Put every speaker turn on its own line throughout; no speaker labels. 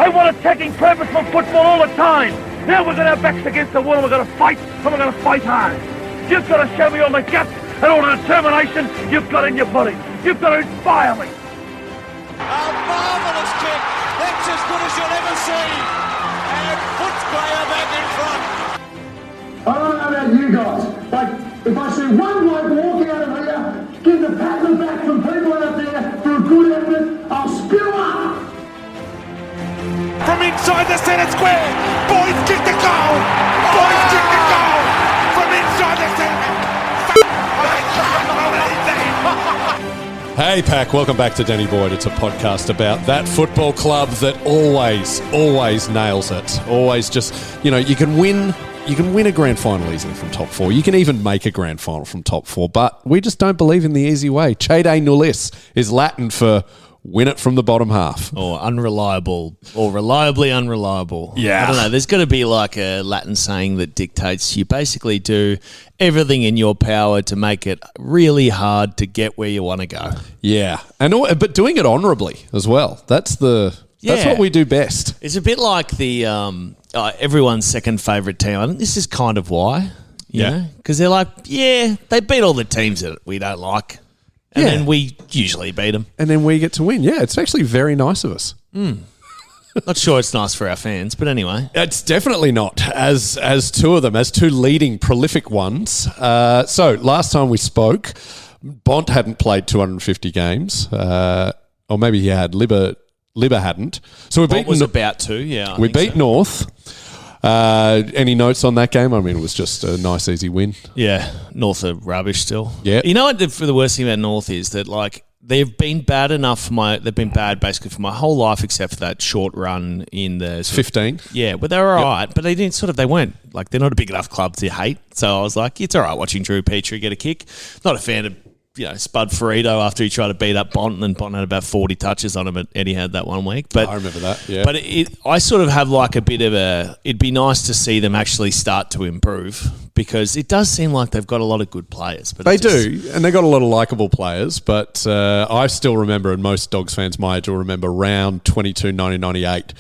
I want attacking purposeful football all the time. Now we're going to have backs against the wall and we're going to fight, and we're going to fight hard. You've got to show me all the guts and all the determination you've got in your body. You've got to inspire me.
A marvellous kick. That's as good as you'll ever see. And Foot's player back in front.
I don't know about you guys, but if I see one bloke walking out of here, give the pat on the back from people out there for a good effort, I'll spew up.
From inside the centre square, Boyd kicked the goal. Boyd kicked the goal from inside the centre.
Hey Pack, welcome back to Danny Boyd. It's a podcast about that football club that always nails it. Always just, you can win a grand final easily from top four. You can even make a grand final from top four, but we just don't believe in the easy way. Cede nullis is Latin for win it from the bottom half.
Or unreliable, or reliably unreliable.
Yeah.
I don't know. There's got to be like a Latin saying that dictates you basically do everything in your power to make it really hard to get where you want to go.
Yeah. But doing it honourably as well. That's what we do best.
It's a bit like the everyone's second favourite team. I think this is kind of why. You know? Because they're like, they beat all the teams that we don't like. And then we usually beat them.
And then we get to win. Yeah, it's actually very nice of us.
Not sure it's nice for our fans, but anyway.
It's definitely not, as two of them, as two leading prolific ones. So last time we spoke, Bont hadn't played 250 games. Or maybe he had. Libba hadn't. So we
Bont was about to, yeah.
We beat North. Any notes on that game? I mean, it was just a nice, easy win.
Yeah, North are rubbish still.
Yeah.
You know what the worst thing about North is that, like, they've been bad enough they've been bad basically for my whole life except for that short run in the
15.
Yeah, but they were all right, but they weren't, like, they're not a big enough club to hate. So I was like, it's all right watching Drew Petrie get a kick. Not a fan of Spud Ferrito after he tried to beat up Bont, and then Bont had about 40 touches on him, but Eddie had that 1 week. But
I remember that, yeah.
But I sort of have like a bit of it'd be nice to see them actually start to improve, because it does seem like they've got a lot of good players. But
they do, and they've got a lot of likeable players, but I still remember, and most Dogs fans my age will remember, round 22, 1998,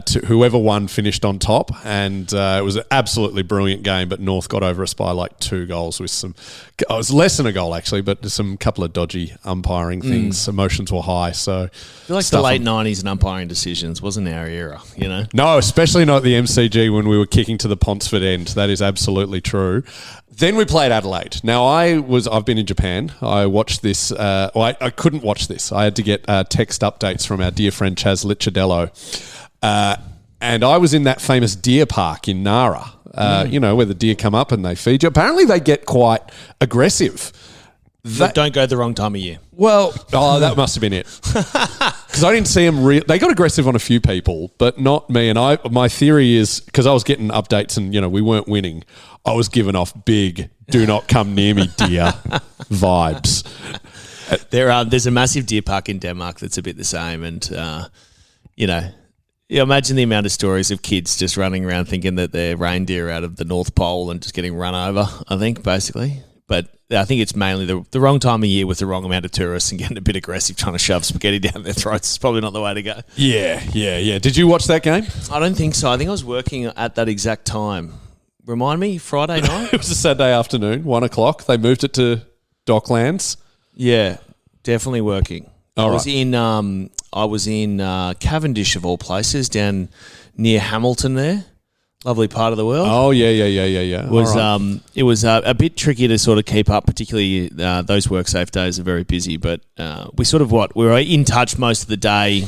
to whoever won finished on top, and it was an absolutely brilliant game, but North got over us by like 2 goals with it was less than a goal actually, but some couple of dodgy umpiring things. Emotions were high, so...
I feel like the late 90s and umpiring decisions wasn't our era,
No, especially not the MCG when we were kicking to the Ponsford end. That is absolutely true. Then we played Adelaide. Now, I've been in Japan. I watched this. I couldn't watch this. I had to get text updates from our dear friend Chaz Licciardello. And I was in that famous deer park in Nara, where the deer come up and they feed you. Apparently, they get quite aggressive.
Don't go the wrong time of year.
Well, that must have been it. Because I didn't see them. They got aggressive on a few people, but not me. And my theory is, because I was getting updates and, we weren't winning, I was giving off big, do not come near me, deer vibes.
There's a massive deer park in Denmark that's a bit the same. And, imagine the amount of stories of kids just running around thinking that they're reindeer out of the North Pole and just getting run over, I think, basically. But I think it's mainly the wrong time of year with the wrong amount of tourists and getting a bit aggressive trying to shove spaghetti down their throats. It's probably not the way to go.
Yeah. Did you watch that game?
I don't think so. I think I was working at that exact time. Remind me, Friday night?
It was a Saturday afternoon, 1 o'clock. They moved it to Docklands.
Yeah, definitely working.
All right.
I was in Cavendish, of all places, down near Hamilton there. Lovely part of the world.
Oh, yeah.
It was a bit tricky to sort of keep up, particularly those WorkSafe days are very busy. But we were in touch most of the day,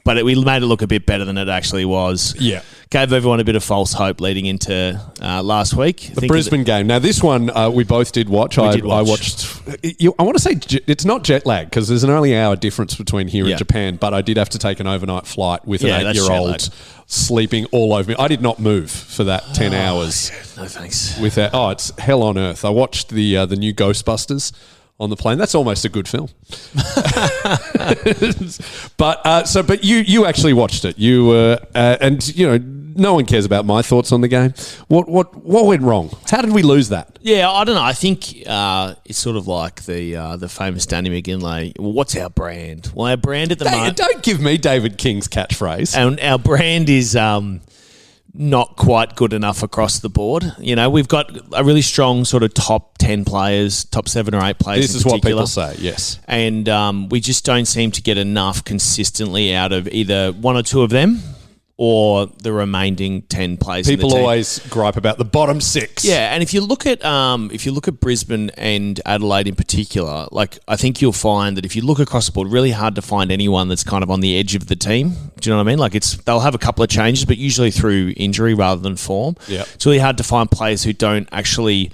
but we made it look a bit better than it actually was.
Yeah.
Gave everyone a bit of false hope leading into last week.
The Brisbane game. Now, this one we both did watch. I watched. I want to say it's not jet lag because there's an only hour difference between here and Japan, but I did have to take an overnight flight with an 8-year-old sleeping all over me. I did not move for that 10 hours.
No thanks.
It's hell on earth. I watched the new Ghostbusters on the plane. That's almost a good film. But you actually watched it. You no one cares about my thoughts on the game. What went wrong? How did we lose that?
Yeah, I don't know. I think it's sort of like the famous Danny McGinley. Well, what's our brand? Well, our brand at the moment.
Don't give me David King's catchphrase.
And our brand is not quite good enough across the board. You know, we've got a really strong sort of top 10 players, top 7 or 8 players.
This is what people say, yes.
And we just don't seem to get enough consistently out of either one or two of them or the remaining 10 players.
People always gripe about the bottom 6.
Yeah, and if you look at Brisbane and Adelaide in particular, like I think you'll find that if you look across the board, really hard to find anyone that's kind of on the edge of the team. Do you know what I mean? Like they'll have a couple of changes, but usually through injury rather than form.
Yeah,
it's really hard to find players who don't actually,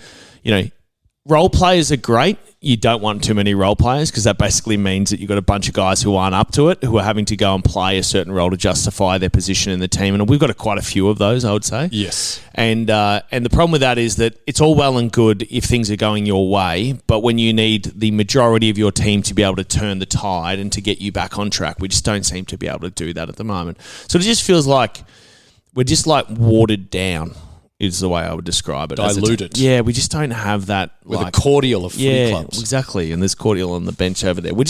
role players are great. You don't want too many role players because that basically means that you've got a bunch of guys who aren't up to it, who are having to go and play a certain role to justify their position in the team. And we've got quite a few of those, I would say.
Yes.
And the problem with that is that it's all well and good if things are going your way, but when you need the majority of your team to be able to turn the tide and to get you back on track, we just don't seem to be able to do that at the moment. So it just feels like we're just like watered down. Is the way I would describe it.
Diluted.
Yeah, we just don't have that.
With a cordial of footy clubs.
Exactly. And there's cordial on the bench over there. We're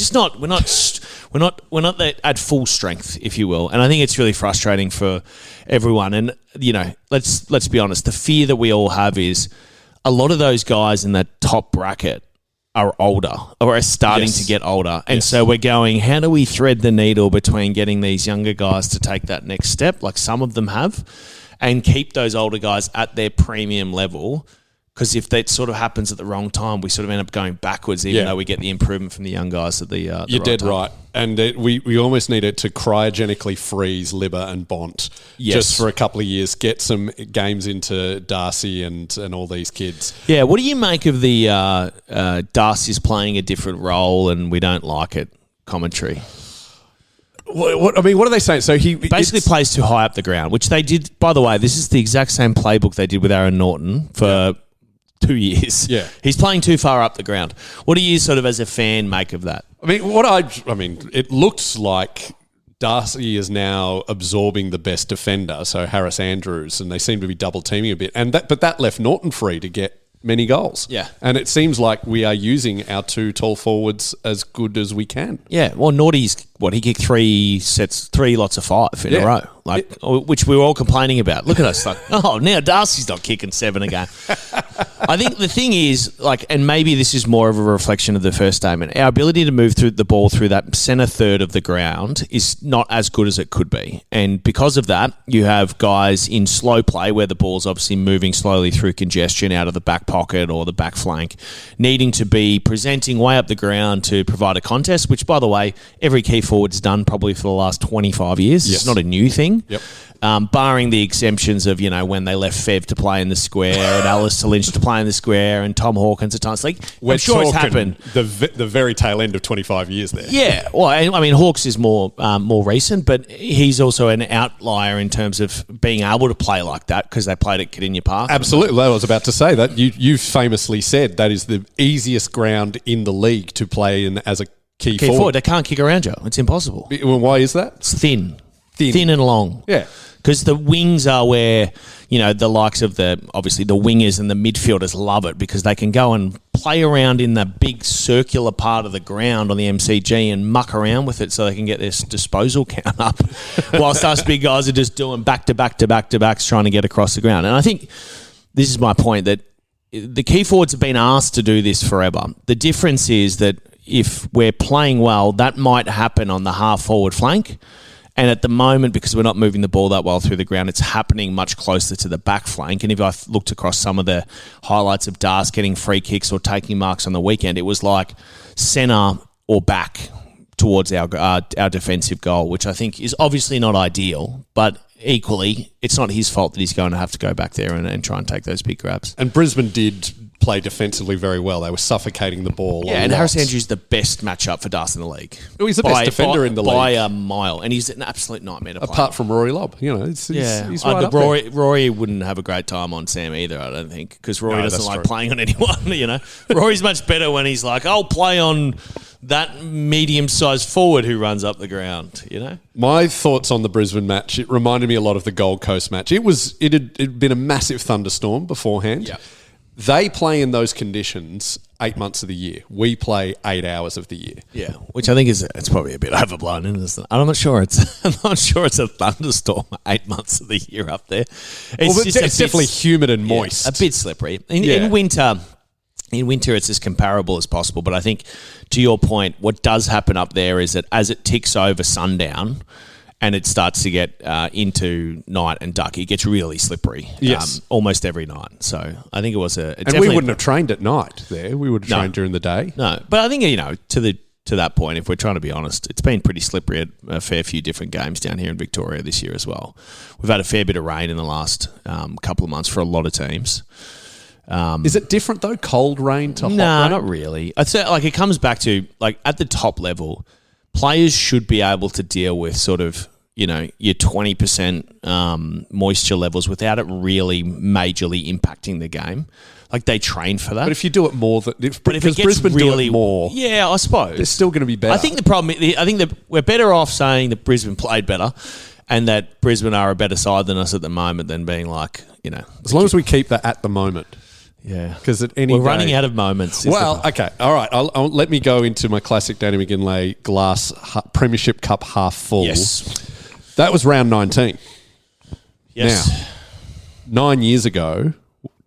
not at full strength, if you will. And I think it's really frustrating for everyone. And let's be honest. The fear that we all have is a lot of those guys in that top bracket are older or are starting to get older. And so we're going, how do we thread the needle between getting these younger guys to take that next step, like some of them have, and keep those older guys at their premium level? Because if that sort of happens at the wrong time, we sort of end up going backwards, even though we get the improvement from the young guys at the
You're
right
dead
time.
right. And we almost need it to cryogenically freeze Libba and Bont just for a couple of years, get some games into Darcy and all these kids.
Yeah, what do you make of the Darcy's playing a different role and we don't like it commentary?
What are they saying? So he
basically plays too high up the ground, which they did. By the way, this is the exact same playbook they did with Aaron Norton for 2 years.
Yeah,
he's playing too far up the ground. What do you sort of, as a fan, make of that?
It looks like Darcy is now absorbing the best defender, so Harris Andrews, and they seem to be double teaming a bit. But that left Norton free to get many goals.
Yeah.
And it seems like we are using our 2 tall forwards as good as we can.
Yeah. Well, Naughty's, he kicked 3 lots of 5 in a row, which we were all complaining about. Look at us, now Darcy's not kicking 7 again. I think the thing is, and maybe this is more of a reflection of the first statement, our ability to move through the ball through that centre third of the ground is not as good as it could be. And because of that, you have guys in slow play where the ball's obviously moving slowly through congestion out of the back pocket or the back flank, needing to be presenting way up the ground to provide a contest, which, by the way, every key forward's done probably for the last 25 years.
Yes.
It's not a new thing.
Yep.
Barring the exemptions of, when they left Fev to play in the square and Alistair Lynch to play in the square and Tom Hawkins at times. I'm sure it's happened.
The very tail end of 25 years there.
Yeah. Well, Hawks is more recent, but he's also an outlier in terms of being able to play like that because they played at Cardinia Park.
Absolutely. I was about to say that. You famously said that is the easiest ground in the league to play in as a key forward.
They can't kick around you. It's impossible.
Well, why is that?
It's thin and long.
Yeah.
Because the wings are where, the likes of obviously the wingers and the midfielders love it because they can go and play around in the big circular part of the ground on the MCG and muck around with it so they can get their disposal count up whilst us big guys are just doing back-to-backs trying to get across the ground. And I think this is my point, that the key forwards have been asked to do this forever. The difference is that if we're playing well, that might happen on the half-forward flank. And at the moment, because we're not moving the ball that well through the ground, it's happening much closer to the back flank. And if I looked across some of the highlights of Dars getting free kicks or taking marks on the weekend, it was like centre or back towards our defensive goal, which I think is obviously not ideal, but equally, it's not his fault that he's going to have to go back there and try and take those big grabs.
And Brisbane did play defensively very well. They were suffocating the ball.
Yeah, and Harris Andrews the best matchup for Dars in the league.
Oh, he's the best defender in the league.
By a mile. And he's an absolute nightmare to play.
Apart from Rory Lobb. He's right up
Rory wouldn't have a great time on Sam either, I don't think, because Rory doesn't like playing on anyone. Rory's much better when he's like, I'll play on that medium-sized forward who runs up the ground, you know?
My thoughts on the Brisbane match, it reminded me a lot of the Gold Coast match. It had been a massive thunderstorm beforehand.
Yeah.
They play in those conditions 8 months of the year. We play 8 hours of the year.
Yeah, which I think it's probably a bit overblown, isn't it? I'm not sure it's a thunderstorm 8 months of the year up there.
It's definitely humid and moist.
A bit slippery. In winter, it's as comparable as possible. But I think, to your point, what does happen up there is that as it ticks over sundown and it starts to get into night and dusk, it gets really slippery.
Yes.
Almost every night. So I think it was
and we wouldn't have trained at night there. We would have trained during the day.
No, but I think, to that point, if we're trying to be honest, it's been pretty slippery at a fair few different games down here in Victoria this year as well. We've had a fair bit of rain in the last couple of months for a lot of teams.
Is it different though? Cold rain to hot rain?
No, not really. I'd say it comes back to at the top level, players should be able to deal with sort of your 20% moisture levels without it really majorly impacting the game. They train for that.
But if you do it more, because
Brisbane
really do it more,
yeah, I suppose
they're still going to be better.
I think the problem. I think that we're better off saying that Brisbane played better, and that Brisbane are a better side than us at the moment than being
as long as we keep that at the moment.
Yeah,
because
we're running out of moments.
Well, okay, all right. I'll let me go into my classic Danny McGinlay glass Premiership Cup half full.
Yes,
that was round 19.
Yes,
now 9 years ago.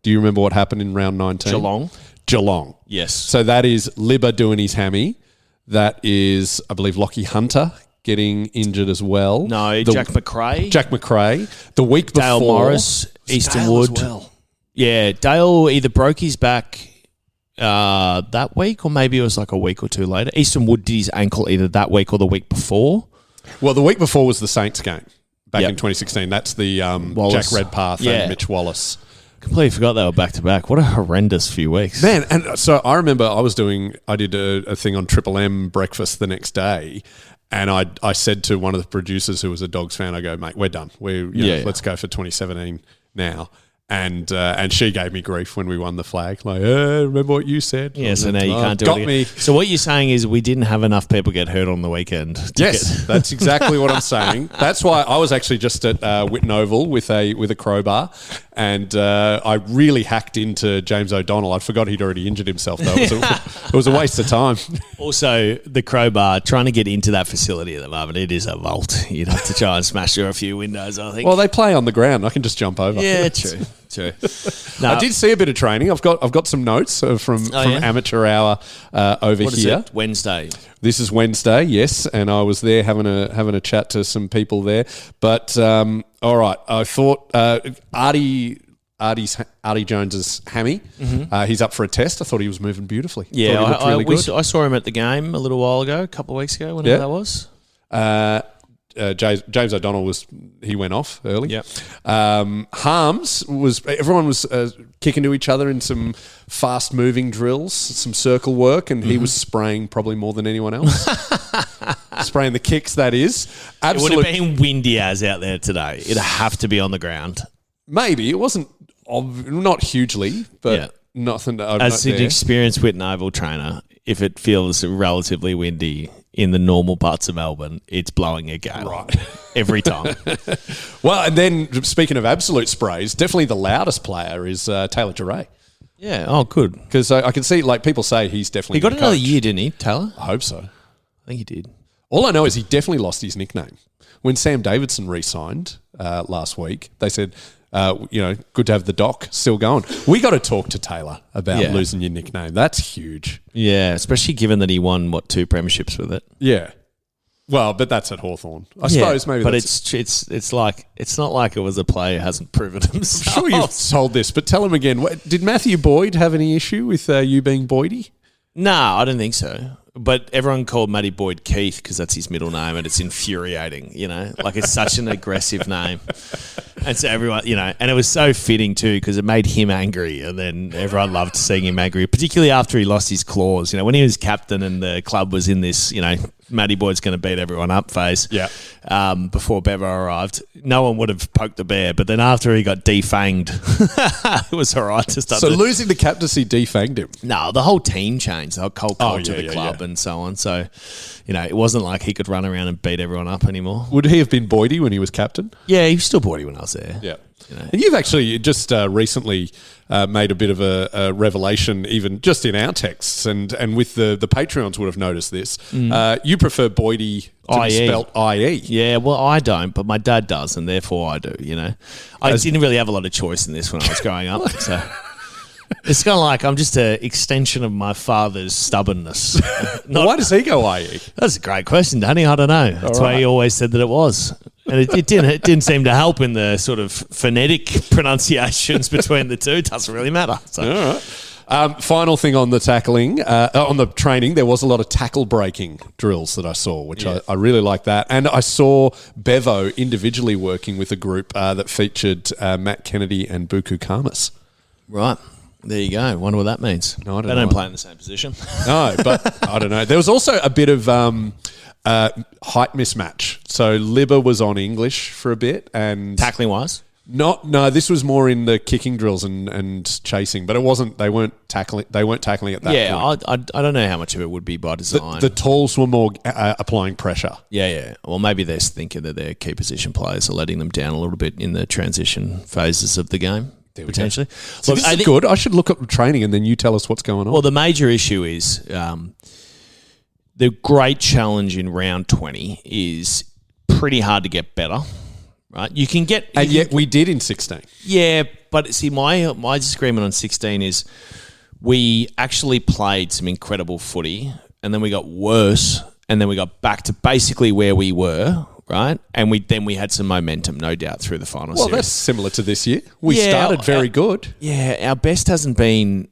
Do you remember what happened in round 19? Geelong.
Yes.
So that is Libba doing his hammy. That is, I believe, Lockie Hunter getting injured as well.
No, Jack McRae.
The week before.
Dale Morris, Easton Wood.
As well.
Yeah, Dale either broke his back that week or maybe it was a week or two later. Easton Wood did his ankle either that week or the week before.
Well, the week before was the Saints game back in 2016. That's the Jack Redpath and Mitch Wallace.
Completely forgot they were back-to-back. What a horrendous few weeks.
Man, and so I remember I did a thing on Triple M breakfast the next day, and I said to one of the producers who was a Dogs fan, I go, mate, we're done. Let's go for 2017 now. And she gave me grief when we won the flag. Remember what you said?
Yeah, so now you can't do it again.
Me.
So what you're saying is we didn't have enough people get hurt on the weekend.
Yes, that's exactly what I'm saying. That's why I was actually just at Whitten Oval with a crowbar, and I really hacked into James O'Donnell. I forgot he'd already injured himself, though. It was a waste of time.
Also, the crowbar, trying to get into that facility at the moment, it is a vault. You'd have to try and smash through a few windows, I think.
Well, they play on the ground. I can just jump over.
Yeah, true.
No. I did see a bit of training. I've got some notes from Amateur Hour over
what
here.
Is it? Wednesday.
This is Wednesday, yes, and I was there having a chat to some people there. But all right, I thought Artie Jones's hammy. Mm-hmm. He's up for a test. I thought he was moving beautifully.
Yeah,
I
saw him at the game a little while ago, a couple of weeks ago, whenever that was.
James O'Donnell he went off early.
Yep.
Harms everyone was kicking to each other in some fast moving drills, some circle work, and he was spraying probably more than anyone else. Spraying the kicks, that is.
It would have been windy as out there today. It'd have to be on the ground.
Maybe it wasn't not hugely, but nothing.
As an experienced Whitten Oval trainer, if it feels relatively windy in the normal parts of Melbourne, it's blowing a gale every time.
Well, and then speaking of absolute sprays, definitely the loudest player is Taylor Duray.
Yeah. Oh, good.
Because I can see, people say he's definitely.
He got another year, didn't he, Taylor?
I hope so.
I think he did.
All I know is he definitely lost his nickname when Sam Davidson re-signed last week. They said, good to have the doc still going. We got to talk to Taylor about losing your nickname. That's huge.
Yeah, especially given that he won 2 premierships with it.
Yeah. Well, but that's at Hawthorn. I suppose maybe.
But it's not like it was a player who hasn't proven himself.
I'm sure you've told this, but tell him again. Did Matthew Boyd have any issue with you being Boydie?
No, I don't think so. But everyone called Matty Boyd Keith because that's his middle name, and it's infuriating, it's such an aggressive name. And so everyone, and it was so fitting too because it made him angry, and then everyone loved seeing him angry, particularly after he lost his claws. When he was captain and the club was in this, Matty Boyd's going to beat everyone up phase.
Yeah.
Before Bevo arrived, no one would have poked the bear. But then after he got defanged, it was all right to start.
So losing the captaincy defanged him.
No, the whole team changed, the whole culture of the club
yeah.
and so on. So, it wasn't like he could run around and beat everyone up anymore.
Would he have been Boydie when he was captain?
Yeah, he was still Boydie when I was there.
Yeah. And you've actually just recently made a bit of a revelation, even just in our texts, and with the Patreons would have noticed this. You prefer Boydie to be spelt IE.
Yeah, well, I don't, but my dad does, and therefore I do, I didn't really have a lot of choice in this when I was growing up, so... It's kind of like I'm just an extension of my father's stubbornness.
Why does he go IE?
That's a great question, Danny. I don't know. That's why he always said that it was. And it didn't seem to help in the sort of phonetic pronunciations between the two. It doesn't really matter. So.
All right. Final thing on the tackling, on the training, there was a lot of tackle breaking drills that I saw, which I really like that. And I saw Bevo individually working with a group that featured Matt Kennedy and Buku Kamas.
Right. There you go. Wonder what that means.
No, I don't know.
They don't play in the same position.
No, but I don't know. There was also a bit of height mismatch. So Libba was on English for a bit, and
Tackling wise?
No, this was more in the kicking drills and chasing, but it wasn't. They weren't tackling. They weren't tackling at that point.
I don't know how much of it would be by design.
The talls were more applying pressure.
Yeah. Well, maybe they're thinking that their key position players are letting them down a little bit in the transition phases of the game. Potentially.
So this is good. I should look up training and then you tell us what's going on.
Well, the major issue is the great challenge in round 20 is pretty hard to get better, right? Yet
we did in 16.
Yeah, but see, my disagreement on 16 is we actually played some incredible footy and then we got worse and then we got back to basically where we were. Right, and we had some momentum, no doubt, through the final series.
Well, that's similar to this year. We started very good.
Yeah, our best hasn't been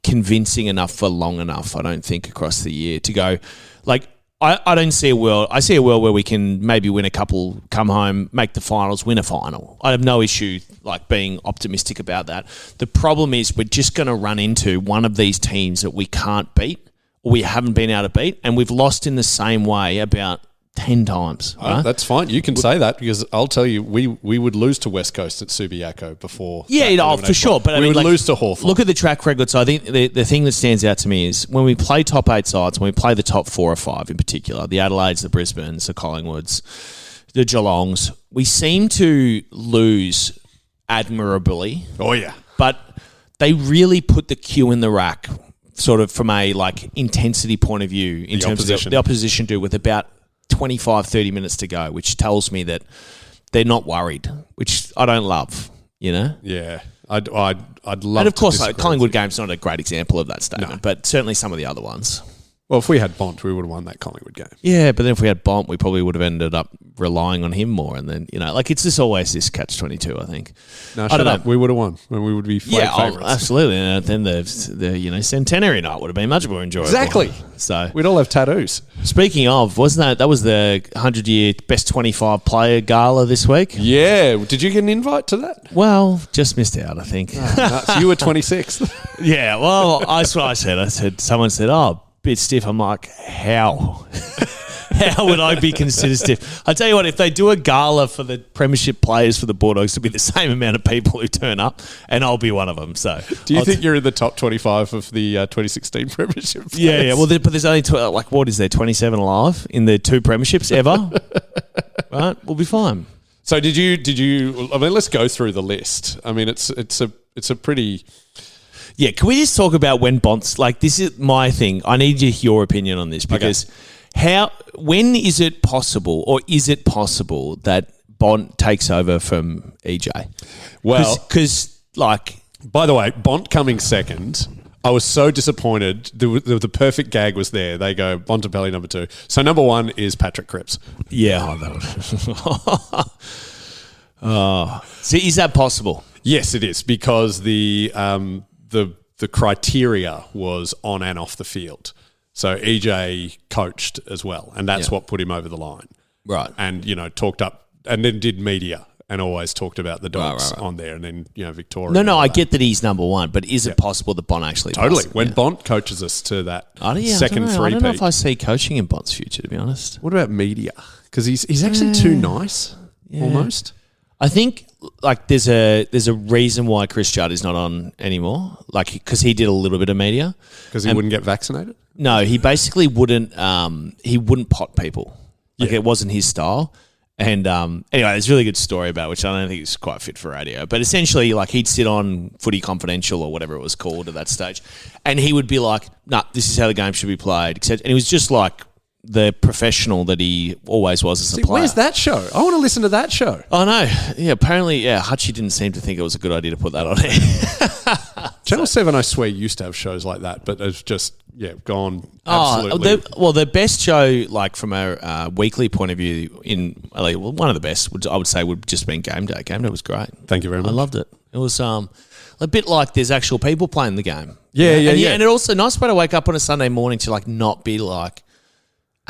convincing enough for long enough, I don't think, across the year to go. Like, I don't see a world. I see a world where we can maybe win a couple, come home, make the finals, win a final. I have no issue being optimistic about that. The problem is we're just going to run into one of these teams that we can't beat or we haven't been able to beat, and we've lost in the same way about 10 times. Right?
That's fine. You can say that because I'll tell you, we would lose to West Coast at Subiaco before.
Yeah, for sure. But
we would lose to Hawthorn.
Look at the track record. So I think the thing that stands out to me is when we play top 8 sides, when we play the top 4 or 5 in particular, the Adelaides, the Brisbanes, the Collingwoods, the Geelongs, we seem to lose admirably.
Oh, yeah.
But they really put the cue in the rack sort of from a intensity point of view in terms of the opposition do with about 25, 30 minutes to go, which tells me that they're not worried, which I don't love,
Yeah, I'd love.
And of course, Collingwood game's not a great example of that statement, but certainly some of the other ones.
Well, if we had Bont, we would have won that Collingwood game.
Yeah, but then if we had Bont, we probably would have ended up relying on him more. And then, it's just always this catch-22, I think.
No, I don't know. We would have won when we would be favourites.
Absolutely. And then the centenary night would have been much more enjoyable.
Exactly.
So
we'd all have tattoos.
Speaking of, that was the 100-year best 25 player gala this week?
Yeah. Did you get an invite to that?
Well, just missed out, I think.
So you were 26th.
Yeah, well, that's what I said. Someone said, bit stiff. I'm like, how? How would I be considered stiff? I tell you what, if they do a gala for the premiership players for the Bulldogs, it'll be the same amount of people who turn up, and I'll be one of them. So,
do you think you're in the top 25 of the 2016 premiership players?
Yeah. Well, but there's only what is there? 27 alive in the 2 premierships ever. Right, we'll be fine. So,
did you? I mean, let's go through the list. I mean, it's a pretty.
Yeah, can we just talk about when Bont's this is my thing. I need your opinion on this because when is it possible or is it possible that Bont takes over from EJ?
Well,
because
by the way, Bont coming second, I was so disappointed. The perfect gag was there. They go Bontempelli number 2. So number 1 is Patrick Cripps.
Yeah. See, is that possible?
Yes, it is because the criteria was on and off the field. So EJ coached as well, and that's what put him over the line.
Right.
And, talked up and then did media and always talked about the Dogs
Right.
on there, and then Victoria.
No, I get that he's number one, but is it possible that Bont actually
Totally.
does?
When Bont coaches us to that
I
second
don't know. I
three-peat.
don't know if I see coaching in Bont's future, to be honest.
What about media? Because he's actually too nice, almost.
I think there's a reason why Chris Judd is not on anymore, because he did a little bit of media.
Because he wouldn't get vaccinated?
No, he basically wouldn't. He wouldn't pot people. It wasn't his style. And anyway, there's a really good story about which I don't think is quite fit for radio. But essentially, he'd sit on Footy Confidential or whatever it was called at that stage, and he would be like, "Nah, this is how the game should be played." Except, and he was just like the professional that he always was as a player.
Where's that show? I want to listen to that show.
Oh no, yeah. Apparently, Hutchie didn't seem to think it was a good idea to put that on here.
Channel 7, I swear, used to have shows like that, but it's just gone absolutely.
The best show, from a weekly point of view, one of the best, I would say, would just been Game Day. Game Day was great.
Thank you very much.
I loved it. It was a bit like there's actual people playing the game.
Yeah.
And it also nice way to wake up on a Sunday morning to not be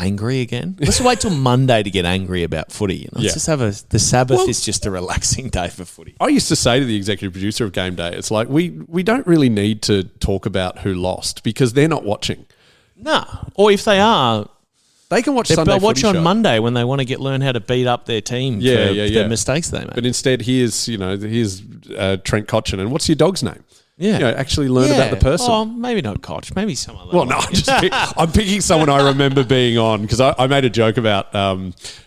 angry again. Let's wait till Monday to get angry about footy. Let's just have the Sabbath is just a relaxing day for footy.
I used to say to the executive producer of Game Day, it's like we don't really need to talk about who lost because they're not watching.
No, or if they are,
they can watch
they'll
Sunday
watch
footy
on
show.
Monday when they want to learn how to beat up their team for the mistakes they make.
But instead, here's Trent Cotchin, and what's your dog's name?
Yeah,
actually learn about the person.
Oh, maybe not Koch, maybe someone.
Well, no, I'm picking someone I remember being on because I made a joke about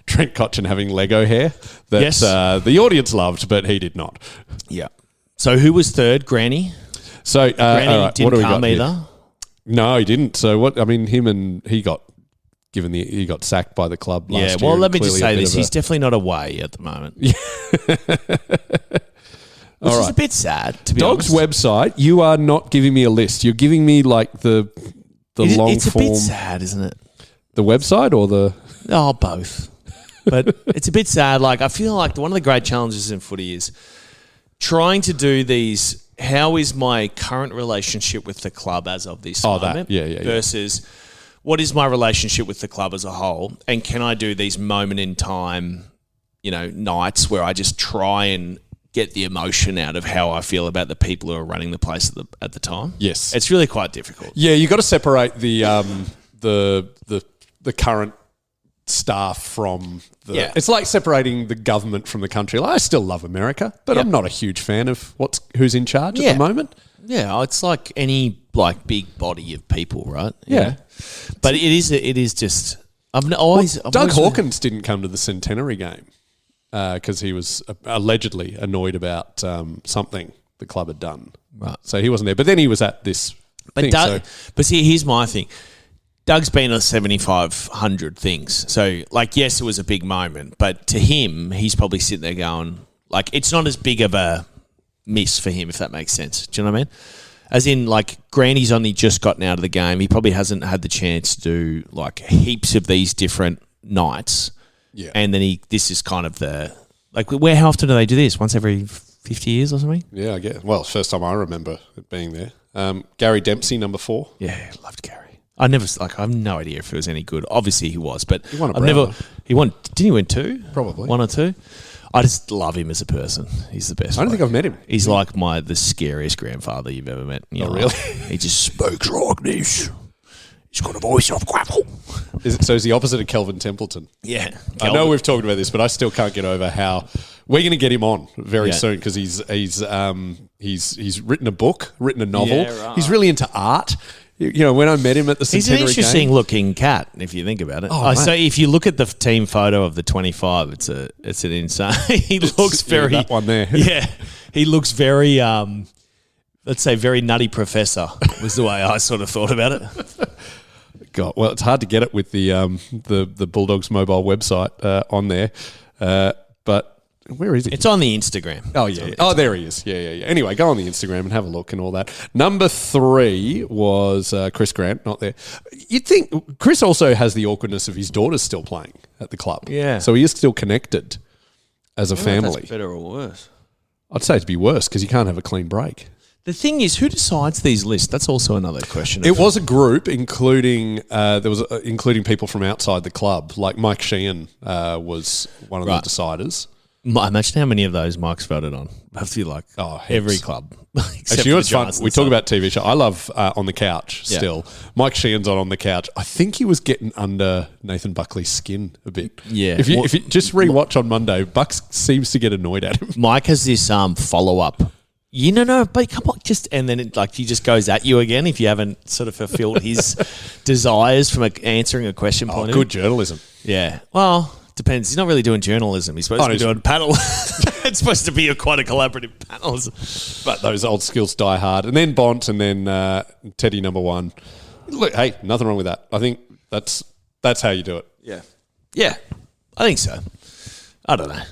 Trent Cotchin having Lego hair that the audience loved, but he did not.
Yeah. So who was third? Granny.
So
Granny
all right,
didn't
what do we
come
got
either.
Here? No, he didn't. So what? I mean, he got sacked by the club last year.
Yeah. Well, let me just
clearly
say this: he's definitely not away at the moment. Which is a bit sad, to be
Dogs
honest.
website, you are not giving me a list. You're giving me the long
it's
form.
It's a bit sad, isn't it?
The website or the...
Oh, both. But it's a bit sad. I feel like one of the great challenges in footy is trying to do these, how is my current relationship with the club as of this moment? Versus what is my relationship with the club as a whole? And can I do these moment in time, nights where I just try and get the emotion out of how I feel about the people who are running the place at the time.
Yes,
it's really quite difficult.
Yeah, you got to separate the current staff from the.
Yeah.
It's like separating the government from the country. I still love America, but I'm not a huge fan of who's in charge at the moment.
Yeah, it's like any big body of people, right?
Yeah,
but it is just. I've
Doug
always
Hawkins didn't come to the centenary game. Because he was allegedly annoyed about something the club had done.
Right.
So he wasn't there. But then he was at this thing.
But see, here's my thing. Doug's been at 7,500 things. So, yes, it was a big moment. But to him, he's probably sitting there going, it's not as big of a miss for him, if that makes sense. Do you know what I mean? As in, Granny's only just gotten out of the game. He probably hasn't had the chance to do, heaps of these different nights.
Yeah.
And then this is kind of how often do they do this? Once every 50 years or something?
Yeah, I guess. Well, first time I remember it being there. Gary Dempsey, number 4.
Yeah, loved Gary. I have no idea if it was any good. Obviously he was, but
he won a Brownlow.
Didn't he win 2?
Probably. 1
or 2? I just love him as a person. He's the best.
I don't think I've met him.
He's like the scariest grandfather you've ever met.
Really?
He just speaks like this. He's got a voice of gravel.
So he's the opposite of Kelvin Templeton.
Yeah.
I know we've talked about this, but I still can't get over how we're going to get him on very soon because he's written a book, written a novel.
Yeah, right.
He's really into art. When I met him at the centenary
He's an interesting
game,
looking cat, if you think about it.
Oh,
so if you look at the team photo of the 25, it's an insane. He looks very
that one there.
Yeah, he looks very. Let's say very nutty professor was the way I sort of thought about it.
God, well, it's hard to get it with the Bulldogs mobile website on there, but where is he?
It's on the Instagram.
Oh yeah. Oh, there he is. Yeah. Anyway, go on the Instagram and have a look and all that. Number 3 was Chris Grant, not there. You'd think Chris also has the awkwardness of his daughter's still playing at the club.
Yeah.
So he is still connected as a family.
That's better or worse?
I'd say it'd be worse because you can't have a clean break.
The thing is, who decides these lists? That's also another question.
It was a group, including including people from outside the club. Like Mike Sheehan was one of the deciders.
Imagine how many of those Mike's voted on. I have to be like every
heaps.
club.
Actually, you know what's fun? We talk about TV show. I love On the Couch still. Mike Sheehan's on the Couch. I think he was getting under Nathan Buckley's skin a bit.
Yeah.
If you just rewatch on Monday, Bucks seems to get annoyed at him.
Mike has this follow-up. No, but come on, and then he just goes at you again if you haven't sort of fulfilled his desires from answering a question point of view.
Good journalism.
Yeah. Well, depends. He's not really doing journalism. He's supposed to be doing panel. It's supposed to be quite a collaborative panel.
But those old skills die hard. And then Bont and then Teddy number 1. Look, hey, nothing wrong with that. I think that's how you do it.
Yeah. Yeah. I think so. I don't know.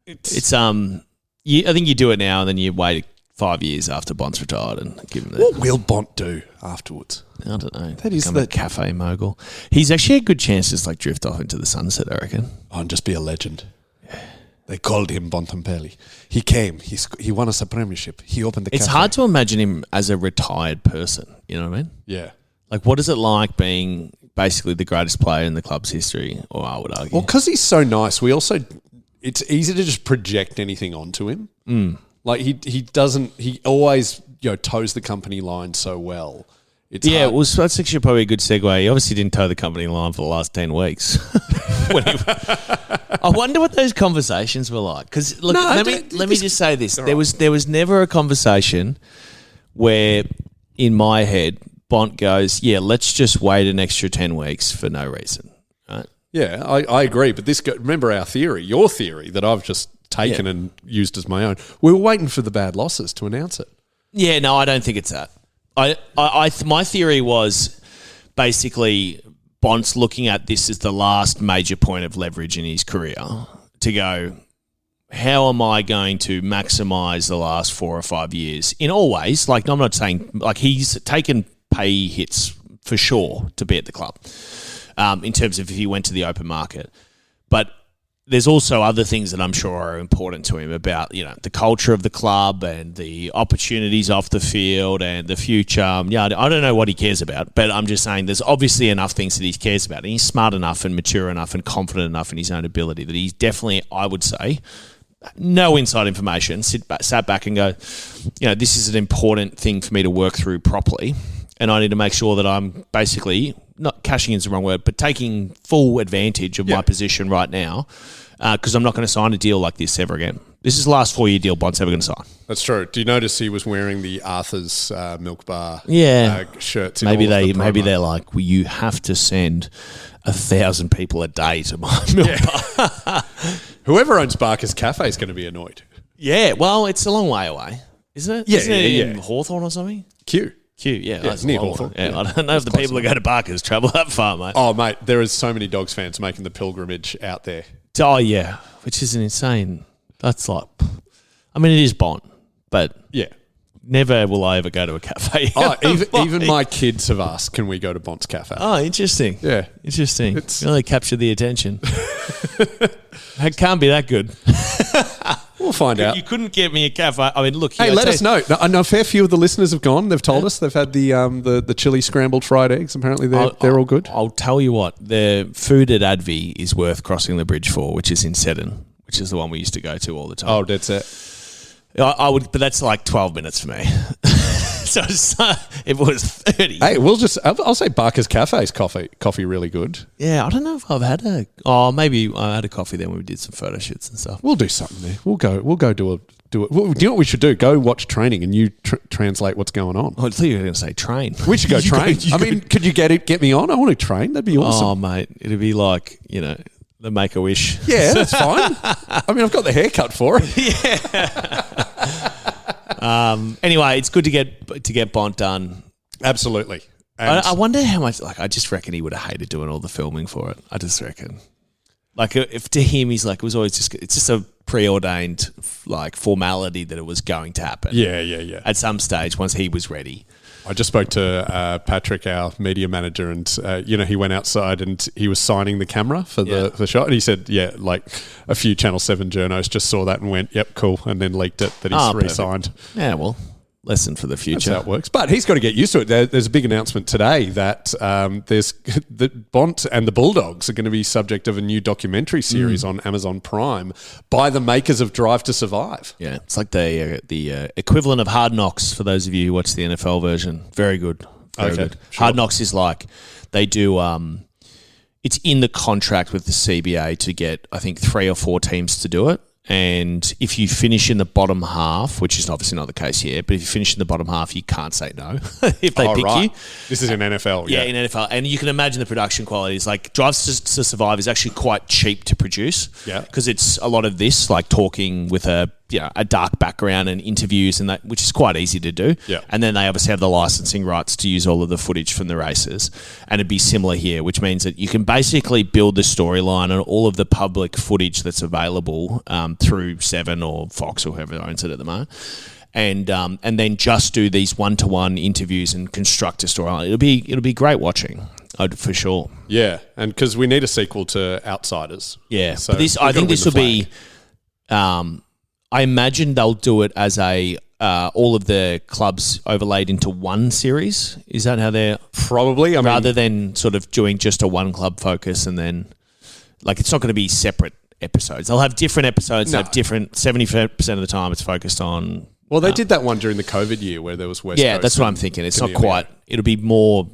It's I think you do it now and then you wait 5 years after Bont's retired and give him
What will Bont do afterwards?
I don't know.
That is
become a cafe mogul. He's actually a good chance to just drift off into the sunset, I reckon.
Oh, and just be a legend. Yeah. They called him Bontempelli. He came. He won us a premiership. He opened the
It's
cafe.
hard to imagine him as a retired person. You know what I mean?
Yeah.
What is it like being basically the greatest player in the club's history? Or I would argue.
Well, because he's so nice, it's easy to just project anything onto him. He always toes the company line so well. It's hard.
Well, that's actually probably a good segue. He obviously didn't toe the company line for the last 10 weeks. I wonder what those conversations were like. Because let me just say this: there was never a conversation where, in my head, Bont goes, "Yeah, let's just wait an extra 10 weeks for no reason." Right?
Yeah, I agree. But remember your theory that I've just taken and used as my own. We were waiting for the bad losses to announce it.
Yeah, no, I don't think it's that. My theory was basically Bont's looking at this as the last major point of leverage in his career to go, how am I going to maximise the last 4 or 5 years in all ways? I'm not saying he's taken pay hits for sure to be at the club in terms of if he went to the open market, but there's also other things that I'm sure are important to him about, the culture of the club and the opportunities off the field and the future. I don't know what he cares about, but I'm just saying there's obviously enough things that he cares about. And he's smart enough and mature enough and confident enough in his own ability that he's definitely, I would say, no inside information, sat back and go, this is an important thing for me to work through properly. And I need to make sure that I'm basically, not cashing in is the wrong word, but taking full advantage of my position right now because I'm not going to sign a deal like this ever again. This is the last 4-year deal Bont's ever going to sign.
That's true. Do you notice he was wearing the Arthur's Milk Bar shirts?
Maybe they're like, well, you have to send 1,000 people a day to my milk bar.
Whoever owns Barker's Cafe is going to be annoyed.
Yeah, well, it's a long way away, isn't it?
Yeah,
isn't it in Hawthorne or something?
Q,
that's
near
a long
Hawthorne.
one. Yeah, I don't know if the people that go to Barker's travel that far, mate.
Oh, mate, there is so many Dogs fans making the pilgrimage out there.
Oh, yeah, which is an insane. That's it is Bont, but never will I ever go to a cafe.
Oh, even my kids have asked, can we go to Bont's Cafe?
Oh, interesting.
Yeah.
Interesting. It's really captured the attention. It can't be that good.
We'll find out.
You couldn't get me a cafe. I mean, look.
Hey, let us know. I know a fair few of the listeners have gone. They've told us they've had the chili scrambled fried eggs. Apparently they're all good.
I'll tell you what. The food at Advi is worth crossing the bridge for, which is in Seddon, which is the one we used to go to all the time.
Oh, that's it.
I would, but that's 12 minutes for me. So if it was 30.
Hey, I'll say Barker's Cafe's coffee really good.
Yeah, I don't know if I've had maybe I had a coffee then when we did some photo shoots and stuff.
We'll do something there. We'll go do it. Do you know what we should do? Go watch training and you translate what's going on.
I thought you were going to say train.
We should go train. Could you get me on? I want to train. That'd be awesome.
Oh, mate. It'd be like, the Make-A-Wish.
Yeah, that's fine. I've got the haircut for it.
Yeah. Anyway, it's good to get Bont done.
Absolutely.
I wonder how much. I just reckon he would have hated doing all the filming for it. I just reckon. If to him he's it was always it's just a preordained formality that it was going to happen.
Yeah.
At some stage, once he was ready.
I just spoke to Patrick, our media manager, and he went outside and he was signing the camera for the shot, and he said, a few Channel 7 journos just saw that and went, "Yep, cool," and then leaked it that he's re-signed.
Perfect. Yeah, well, lesson for the
That's
future.
how it works. But he's got to get used to it. There's a big announcement today that there's the Bont and the Bulldogs are going to be subject of a new documentary series on Amazon Prime by the makers of Drive to Survive.
Yeah, it's like the equivalent of Hard Knocks for those of you who watch the NFL version. Very good. Very good.
Sure.
Hard Knocks is like they do. It's in the contract with the CBA to get, I think, 3 or 4 teams to do it. And if you finish in the bottom half, which is obviously not the case here, but if you finish in the bottom half, you can't say no if they pick you.
This is in NFL.
Yeah, in NFL. And you can imagine the production quality is like Drive to Survive is actually quite cheap to produce.
Yeah.
Because it's a lot of this, like talking with a dark background and interviews and that, which is quite easy to do.
Yeah.
And then they obviously have the licensing rights to use all of the footage from the races. And it'd be similar here, which means that you can basically build the storyline and all of the public footage that's available through Seven or Fox or whoever owns it at the moment. And then just do these one-to-one interviews and construct a storyline. It'll be great watching, for sure.
Yeah, and because we need a sequel to Outsiders.
Yeah,
So
but I think this will be. I imagine they'll do it as all of the clubs overlaid into one series. Is that how they're
Probably.
rather than sort of doing just a one club focus and then like it's not going to be separate episodes. They'll have different episodes.
No.
Have different 70% of the time it's focused on.
Well, they did that one during the COVID year where there was West
Yeah,
Coast
that's what
and
I'm thinking. It's
Sydney
not quite. It'll be more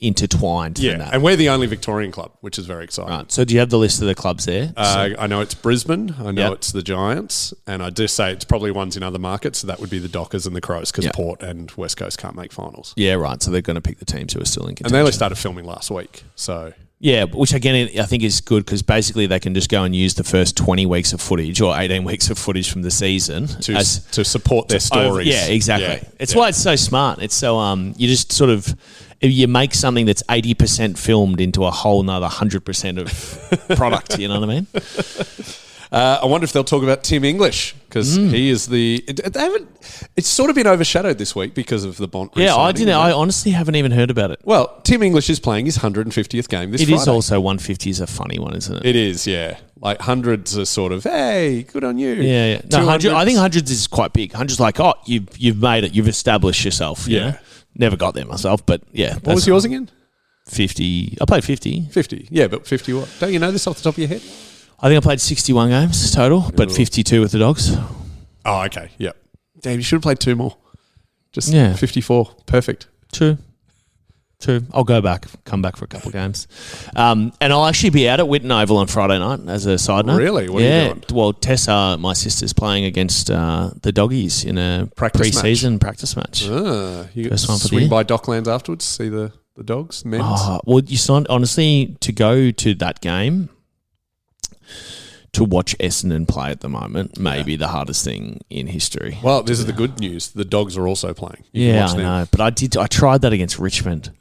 intertwined than
Yeah,
that.
and we're the only Victorian club, which is very exciting.
Right. So do you have the list of the clubs there?
I know it's Brisbane. I know
Yep.
it's the Giants, and I dare say it's probably ones in other markets. So that would be the Dockers and the Crows because
Yep.
Port and West Coast can't make finals.
Yeah, right. So they're going to pick the teams who are still in contention.
And they only started filming last week, so
Yeah, which again I think is good because basically they can just go and use the first 20 weeks of footage or 18 weeks of footage from the season
to support their stories.
Yeah, exactly.
Yeah,
It's
yeah.
why it's so smart. It's so you just sort of you make something that's 80% filmed into a whole nother 100% of product. You know what I mean?
I wonder if they'll talk about Tim English because he is the. They haven't. It's sort of been overshadowed this week because of the Bont.
Yeah, I
re-signing,
didn't. I honestly haven't even heard about it.
Well, Tim English is playing his 150th game this
It
Friday.
is also 150 is a funny one, isn't it?
It is, yeah. Like hundreds are sort of, hey, good on you.
Yeah. No, 100,
200s.
I think hundreds is quite big. Hundreds like, oh, you've made it. You've established yourself. You
Yeah.
know? Never got there myself, but yeah.
What was yours again?
50. I played 50.
50. Yeah, but 50 what? Don't you know this off the top of your head?
I think I played 61 games total, but 52 with the Dogs.
Oh, okay. Yep. Damn, you should have played 2 more. Just
Yeah.
54. Perfect.
True. I'll go back, come back for a couple of games. And I'll actually be out at Whitten Oval on Friday night as a side note.
Really? What are you doing?
Well, Tessa, my sister's playing against the Doggies in a pre-season practice match.
You
First one for the
swing
year.
by Docklands afterwards, see the Dogs, men's.
Well, you signed, honestly, to go to that game, to watch Essendon play at the moment, may be the hardest thing in history.
Well, this is the good news. The Dogs are also playing. You can
Yeah,
watch
I
them.
know. But I tried that against Richmond.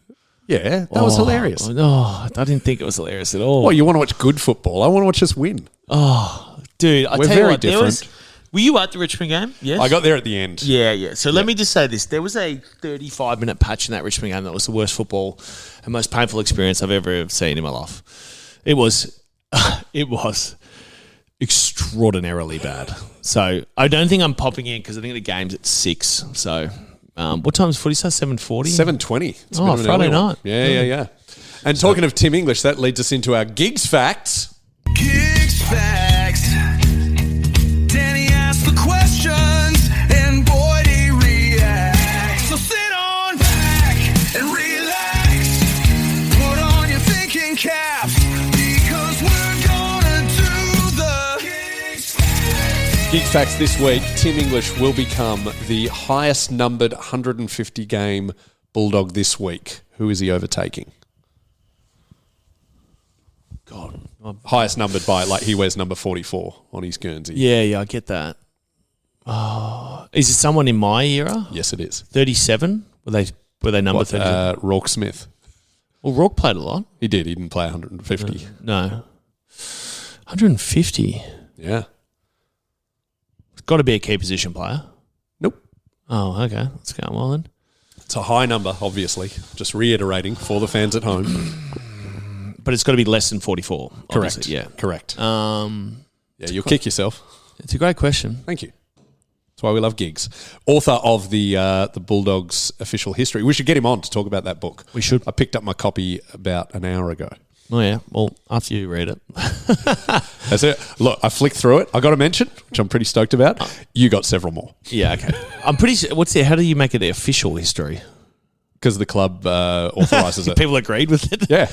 Yeah, that was hilarious.
Oh, I didn't think it was hilarious at all.
Well, you want to watch good football. I want to watch us win.
Dude, I
We're
tell you
very
what, there
different.
were you at the Richmond game? Yes.
I got there at the end.
Yeah. So let me just say this. There was a 35-minute patch in that Richmond game that was the worst football and most painful experience I've ever seen in my life. It was extraordinarily bad. So I don't think I'm popping in because I think the game's at 6. So what time is footy start? 7:40?
7:20. It's a bit of an
Friday
early one.
night.
Yeah. And talking of Tim English, that leads us into our gigs facts.
Gigs facts. Danny asks the questions, and boy, he reacts. So sit on back and relax. Put on your thinking caps, because we're gonna do the gigs facts.
Gig facts this week, Tim English will become the highest numbered 150 game Bulldog this week. Who is he overtaking?
God.
Highest numbered by, like, he wears number 44 on his Guernsey.
Yeah, I get that. Oh, is it someone in my era?
Yes, it is.
37? Were they number 37?
Rourke Smith.
Well, Rourke played a lot.
He did. He didn't play 150.
No. 150.
Yeah.
It's got to be a key position player.
Nope.
Oh, okay. Let's go well then.
It's a high number, obviously. Just reiterating for the fans at home.
But it's got to be less than 44.
Correct.
Obviously. Yeah.
Correct. Yeah, you'll kick yourself.
It's a great question.
Thank you. That's why we love gigs. Author of the Bulldogs official history. We should get him on to talk about that book.
We should.
I picked up my copy about an hour ago.
Oh, yeah. Well, after you read it.
That's it. Look, I flicked through it. I got a mention, which I'm pretty stoked about. You got several more.
Yeah, okay. I'm pretty sure. How do you make it the official history?
Because the club authorises it.
People agreed with it?
Yeah.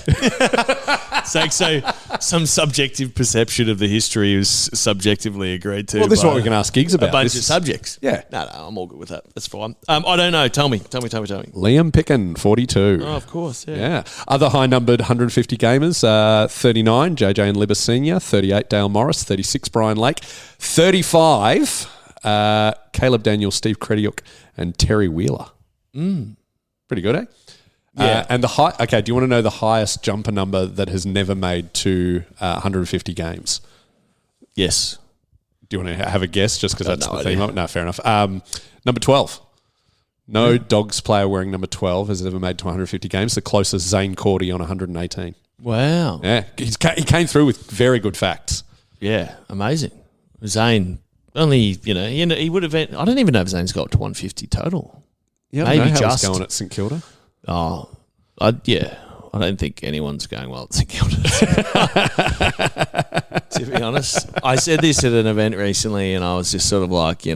So some subjective perception of the history is subjectively agreed to.
Well, this is
by
what we can ask gigs about.
A bunch of subjects.
Yeah.
No, I'm all good with that. That's fine. I don't know. Tell me.
Liam Picken, 42.
Oh, of course, yeah.
Yeah. Other high-numbered 150 gamers, 39, JJ and Libba Senior, 38, Dale Morris, 36, Brian Lake, 35, Caleb Daniels, Steve Krediuk, and Terry Wheeler. Pretty good, eh?
Yeah.
And do you want to know the highest jumper number that has never made to 150 games?
Yes.
Do you want to have a guess just because that's
no
the theme
idea.
of it? No, fair enough. Number 12. No Dogs player wearing number 12 has ever made to 150 games. The closest, Zane Cordy on 118.
Wow.
Yeah, he came through with very good facts.
Yeah, amazing. Zane, only, he would have... I don't even know if Zane's got to 150 total.
Yeah,
Maybe
I know how
just
it's going at St Kilda.
Oh, I don't think anyone's going well at St Kilda. To be honest, I said this at an event recently, and I was just sort of like,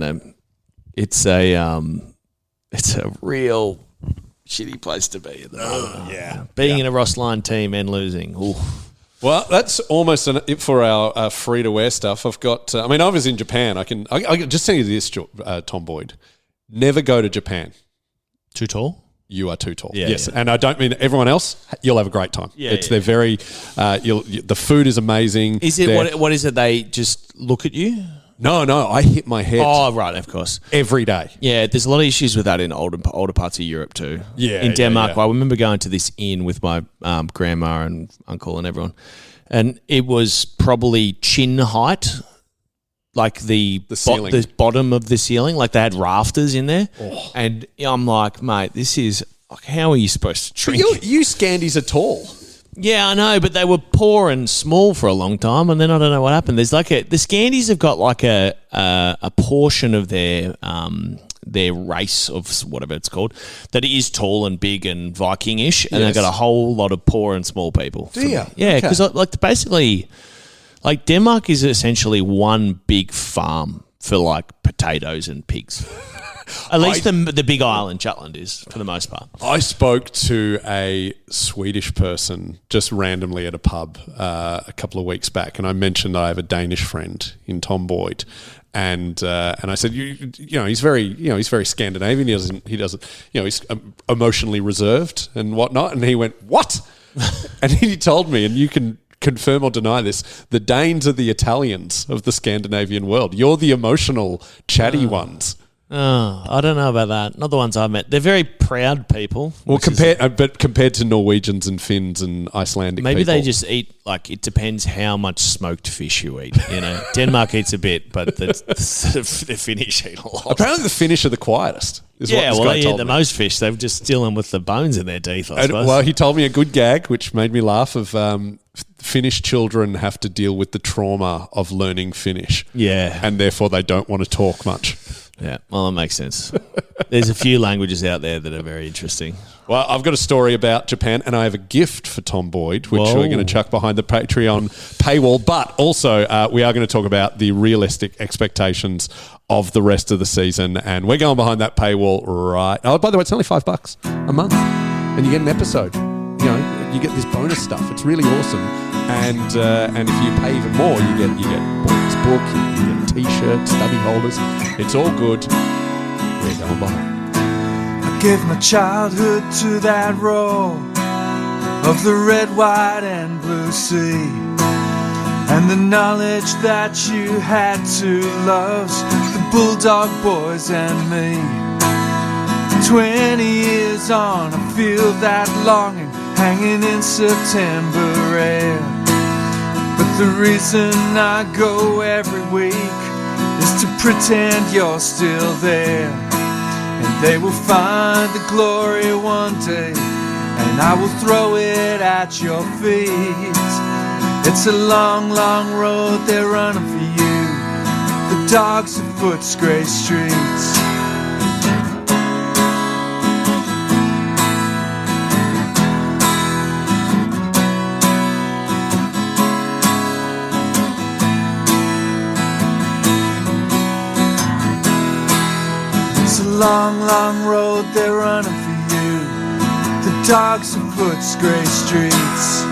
it's a real shitty place to be at the moment.
Yeah,
being in a Ross Line team and losing. Ooh.
Well, that's almost it for our free-to-wear stuff. I've got... I was in Japan. I can just tell you this, Tom Boyd. Never go to Japan.
Too tall?
You are too tall.
Yeah,
yes,
yeah.
and I don't mean everyone else. You'll have a great time.
Yeah,
they're very. The food is amazing.
Is it what is it? They just look at you?
No, I hit my head.
Oh, right, of course.
Every day.
Yeah, there's a lot of issues with that in older parts of Europe too.
Yeah,
in Denmark,
yeah.
I remember going to this inn with my grandma and uncle and everyone, and it was probably chin height. Like the
ceiling.
the bottom of the ceiling, like they had rafters in there, and I'm like, mate, this is how are you supposed to drink?
You Scandies are tall.
Yeah, I know, but they were poor and small for a long time, and then I don't know what happened. There's the Scandies have got like a portion of their race of whatever it's called that is tall and big and Viking-ish, and they've got a whole lot of poor and small people.
Do you?
Yeah,
Okay.
because basically. Like Denmark is essentially one big farm for like potatoes and pigs. At least the big island, Jutland, is for the most part.
I spoke to a Swedish person just randomly at a pub a couple of weeks back, and I mentioned that I have a Danish friend in Tom Boyd, and I said, he's very Scandinavian. He doesn't, he's emotionally reserved and whatnot. And he went, what? And he told me, and you can confirm or deny this, the Danes are the Italians of the Scandinavian world. You're the emotional, chatty ones.
Oh, I don't know about that. Not the ones I've met. They're very proud people.
Well, compared to Norwegians and Finns and Icelandic
maybe
people.
they just eat, it depends how much smoked fish you eat. Denmark eats a bit, but the Finnish eat a lot.
Apparently the Finnish are the quietest. Is what this guy
they eat
told
the
me.
most fish. They're just dealing with the bones in their teeth, I suppose.
Well, he told me a good gag, which made me laugh, of Finnish children have to deal with the trauma of learning Finnish.
Yeah.
And therefore they don't want to talk much.
Yeah, well, that makes sense. There's a few languages out there that are very interesting.
Well, I've got a story about Japan, and I have a gift for Tom Boyd, which we're going to chuck behind the Patreon paywall. But also, we are going to talk about the realistic expectations of the rest of the season, and we're going behind that paywall right. Oh, by the way, it's only $5 a month, and you get an episode. You get this bonus stuff. It's really awesome, and if you pay even more, you get Boyd's book, you get a T-shirt, stubby holders. It's all good. We're going behind.
I gave my childhood to that roll of the red, white, and blue sea, and the knowledge that you had two loves, the Bulldog boys and me. 20 years on, I feel that longing hanging in September air. But the reason I go every week is to pretend you're still there. And they will find the glory one day, and I will throw it at your feet. It's a long, long road they're running for you. The dogs afoot, grey streets. It's a long, long road they're running for you. The dogs afoot, grey streets.